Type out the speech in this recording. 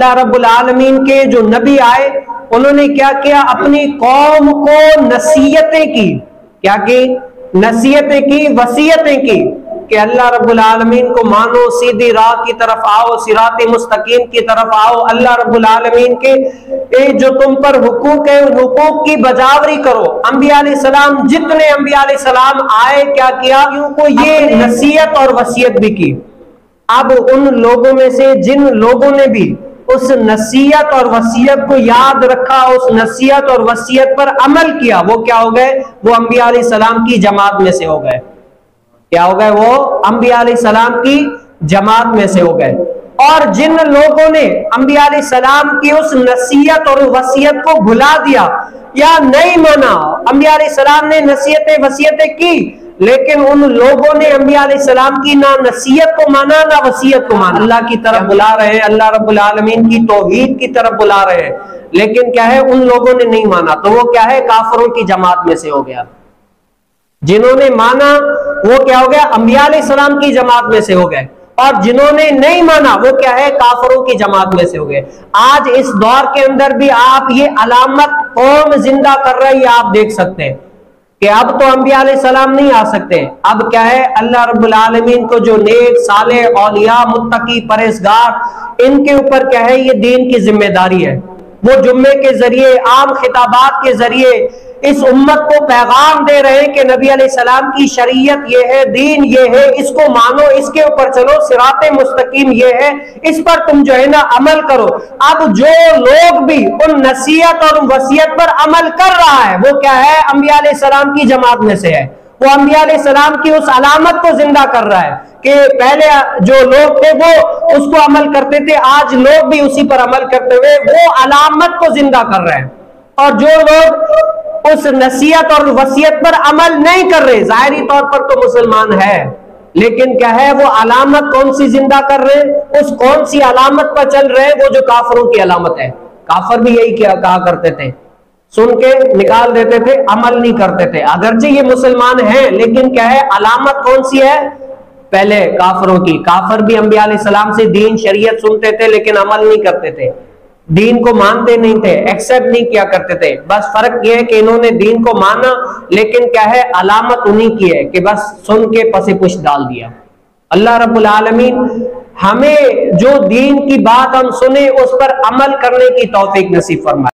अल्लाह रब्बुल आलमीन के जो नबी आए उन्होंने क्या किया, अपनी कौम को नसीहतें की, क्या की, नसीहतें की, वसीयतें की कि अल्लाह रब्बुल आलमीन को मानो, सीधी राह की तरफ आओ, सिराते मुस्तकीम की तरफ आओ, अल्लाह रब्बुल आलमीन के जो तुम पर हुकूक है उन हुकूक की बजावरी करो। अंबिया अलैहिस्सलाम, जितने अंबिया अलैहिस्सलाम आए, क्या किया, उनको ये नसीहत और वसीयत भी की। अब उन लोगों में से जिन लोगों ने भी उस नसीहत और वसीयत को याद रखा, उस नसीहत और वसीयत पर अमल किया, वो क्या हो गए, वो अंबिया अलैहिस्सलाम की जमात में से हो गए। क्या हो गए, वो अंबिया अलैहिस्सलाम की जमात में से हो गए। और जिन लोगों ने अंबिया अलैहिस्सलाम की उस नसीहत और वसीयत को भुला दिया या नहीं माना, अंबिया अलैहिस्सलाम ने नसीहतें वसीयतें की लेकिन उन लोगों ने अंबिया अलैहिस्सलाम की ना नसीहत को माना ना वसीयत को माना, अल्लाह की तरफ बुला रहे हैं, अल्लाह रब्बुल आलमीन की तौहीद की तरफ बुला रहे हैं, लेकिन क्या है, उन लोगों ने नहीं माना, तो वो क्या है, काफिरों की जमात में से हो गया। जिन्होंने माना वो क्या हो गया, अंबिया अलैहिस्सलाम की जमात में से हो गए, और जिन्होंने नहीं माना वो क्या है, काफिरों की जमात में से हो गए। आज इस दौर के अंदर भी आप ये अलामत कौम जिंदा कर रही है, आप देख सकते हैं कि अब तो अंबिया अलैहिस्सलाम नहीं आ सकते, अब क्या है, अल्लाह रब्बुल आलमीन को जो नेक साले औलिया मुत्तकी परहेजगार, इनके ऊपर क्या है, ये दीन की जिम्मेदारी है। वो जुम्मे के जरिए, आम खिताबात के जरिए इस उम्मत को पैगाम दे रहे हैं कि नबी अलैहिस्सलाम की शरीयत ये है, दीन ये है, इसको मानो, इसके ऊपर चलो, सिराते मुस्तकीम ये है, इस पर तुम जो है ना अमल करो। अब जो लोग भी उन नसीहत और वसीयत पर अमल कर रहा है वो क्या है, अंबिया अलैहिस्सलाम की जमात में से है। वो अंबिया अलैहिस्सलाम की उस अलामत को जिंदा कर रहा है कि पहले जो लोग थे वो उसको अमल करते थे, आज लोग भी उसी पर अमल करते हुए वो अलामत को जिंदा कर रहे हैं। और जो लोग उस नसीहत और वसीयत पर अमल नहीं कर रहे, जाहिरी तौर पर तो मुसलमान है, लेकिन क्या है, वो अलामत कौन सी जिंदा कर रहे हैं, उस कौन सी अलामत पर चल रहे हैं, वो जो काफिरों की अलामत है। काफिर भी यही कहा करते थे, सुन के निकाल देते थे, अमल नहीं करते थे, अगरचे ये मुसलमान हैं लेकिन क्या है, अलामत कौन सी है, पहले काफिरों की। काफिर भी अंबिया अलैहिस्सलाम से दीन शरीयत सुनते थे लेकिन अमल नहीं करते थे, दीन को मानते नहीं थे, एक्सेप्ट नहीं किया करते थे। बस फर्क यह है कि इन्होंने दीन को माना लेकिन क्या है, अलामत उन्हीं की है कि बस सुन के पसे पुश डाल दिया। अल्लाह रब्बुल आलमीन हमें जो दीन की बात हम सुने उस पर अमल करने की तौफीक नसीब फरमाए।